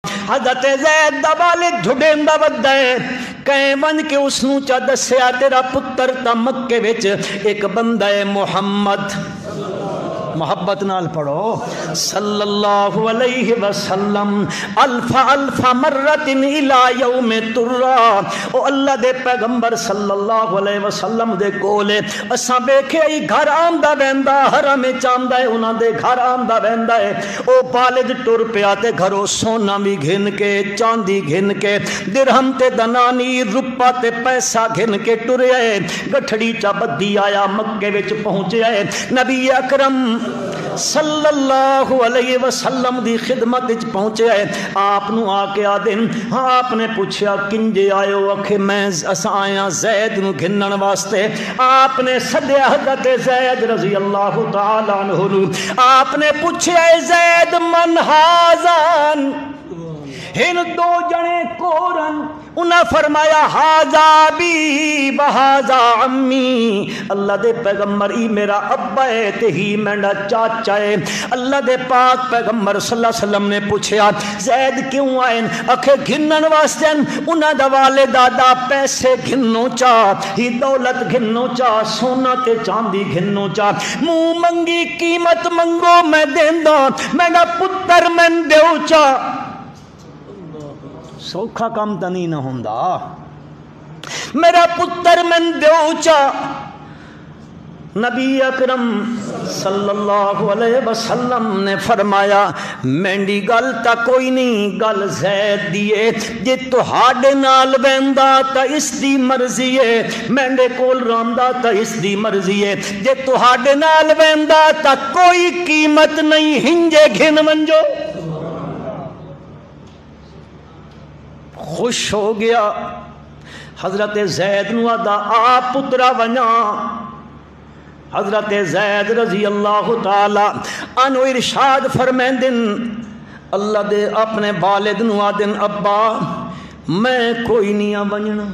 حضرت زید دا والد ڈھڈیندا ودا ہے کہیں ون کے اس نو چا دسیا تیرا پتر تا مکے وچ ایک بندہ ہے محمد، محبت نال پڑھو، صلی اللہ علیہ وسلم الف الف مرت الى یوم ترا، او اللہ دے پیغمبر صلی اللہ علیہ وسلم دے کولے اساں ویکھے ای گھر آندا ویندا حرم چاندا ہے انہاں دے گھر آندا ویندا ہے، او والد ٹر پیا تے گھروں سونا بھی گھن کے چاندی گھن کے درہم تے دنانی روپا تے پیسہ گھن کے ٹریا ہے، گٹھڑی چا بدی آیا مکے وچ پہنچیا ہے، نبی اکرم صلی اللہ علیہ وسلم دی خدمت وچ پہنچے ہے، آپ نو آ کے آدن آپ نے پوچھا کنجے آئے ہو؟ اکھے میں اساں آیا زید نو گھنن واسطے، آپ نے سدیا حضرت زید رضی اللہ تعالی عنہ نو، آپ نے پوچھا اے زید من ہازان، ہن دو جنے کورن، انہاں فرمایا ہاذا بی بہذا عمی، اللہ دے پیغمبر ای میرا ابا ہے تے ہی میرا چاچا ہے۔ اللہ دے پاک پیغمبر صلی اللہ علیہ وسلم نے پوچھا زید کیوں آئے؟ اکھے گھنن واسطے، انہاں دا والد دادا پیسے گھنوں چا، ہی دولت گھنوں چا، سونا تے چاندی گھنوں چا، منہ منگی قیمت منگو میں دیندا، میرا پتر میں دیو چا، سوکھا کام تا نہیں نہ ہوندا، میرا پتر من دیو چا۔ نبی اکرم صلی اللہ علیہ وسلم نے فرمایا مینڈی گل تا کوئی نہیں، گل زید دیئے جے تہاڈے نال ویندا تا اس دی مرضی ہے، مینڈے کول راندا تا اس دی مرضی ہے، جے تہاڈے نال ویندا تا کوئی قیمت نہیں، ہنجے گھن منجو۔ خوش ہو گیا حضرت زید نو آدا آ پترا ونیا، حضرت زید رضی اللہ تعالی عنہ ارشاد فرمیندن اللہ دے اپنے والد نو آدن ابا میں کوئی نہیں ونجنا،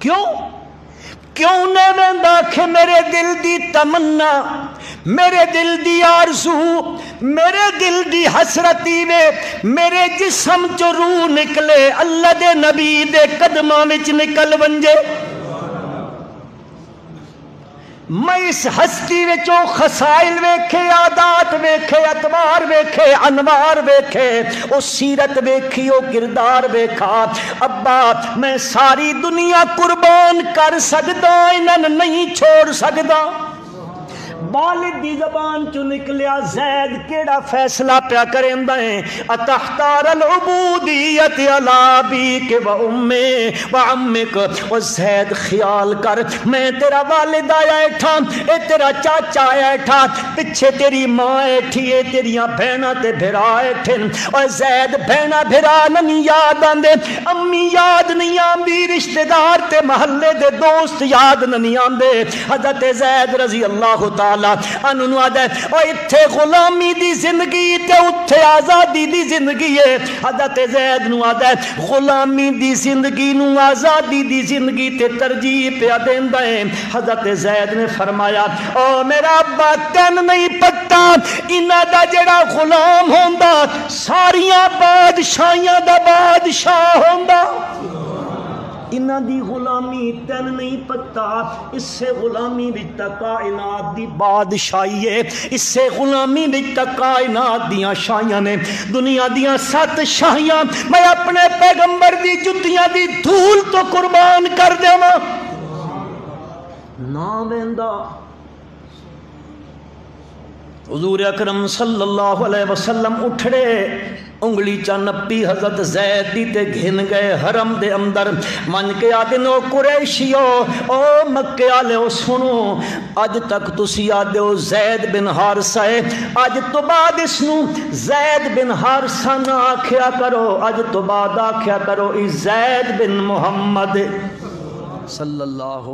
کیوں نہ ویندا کہ میرے دل دی تمنا، میرے دل دی آرزو، میرے دل دی حسرتی وے، میرے جسم چو روح نکلے اللہ دے نبی دے قدماں وچ نکل ونجے، میں اس ہستی وچو خسائل ویکھے، عادات ویکھے، اتوار ویکھے، انوار ویکھے، او سیرت ویکھی، او کردار ویکھا، ابا میں ساری دنیا قربان کر سکدا، انہاں نہیں چھوڑ سکدا۔ والد دی زبان چو نکلیا زید کیڑا فیصلہ پیا کریندا ہے، اتختار العبودیت علی ابیک و امک و عمک، و زید خیال کر میں تیرا والد آیا ایٹھا، اے تیرا چاچا آیا ایٹھا، پچھے تیری ماں ایٹھی ہے، تیریاں بہنا تے بھرا ایٹھن، اور زید بہنا بھرا نہیں یاد آندے، امی یاد نہیں آندی، رشتہ دار تے محلے دے دوست یاد نہیں آندے۔ حضرت زید رضی اللہ تعالی انہوں آدھے اور اتھے غلامی دی زندگی تے اتھے آزادی دی زندگی ہے، حضرت زید نو آدھے غلامی دی زندگی نو آزادی دی زندگی تے ترجیح پہ دیندہ ہے۔ حضرت زید نے فرمایا او میرا ابا تین نہیں پتا انہاں دا جڑا غلام ہوندا ساریاں بادشاہیاں دا بادشاہ ہوندا، انہاں دی غلامی تین نہیں پتا، اس سے غلامی وچ کائنات دی بادشاہی ہے، اس سے غلامی وچ کائنات دیاں شاہیاں نے، دنیا دیاں 7 شاہیاں میں اپنے پیغمبر دی جتیاں دی دھول تو قربان کر دیواں نہ ویندا۔ حضور اکرم صلی اللہ علیہ وسلم اٹھڑے انگلی چا نپی حضرت زید دی تے گھن گئے حرم دے اندر، من کے آدن او قریشیو او مکے آلے سنو، اج تک تسی آدے ہو زید بن حارثہ ہے، اج تو بعد اس نو زید بن حارثہ نہ آکھیا کرو، اج تو بعد آکھیا کرو ای زید بن محمد صلی اللہ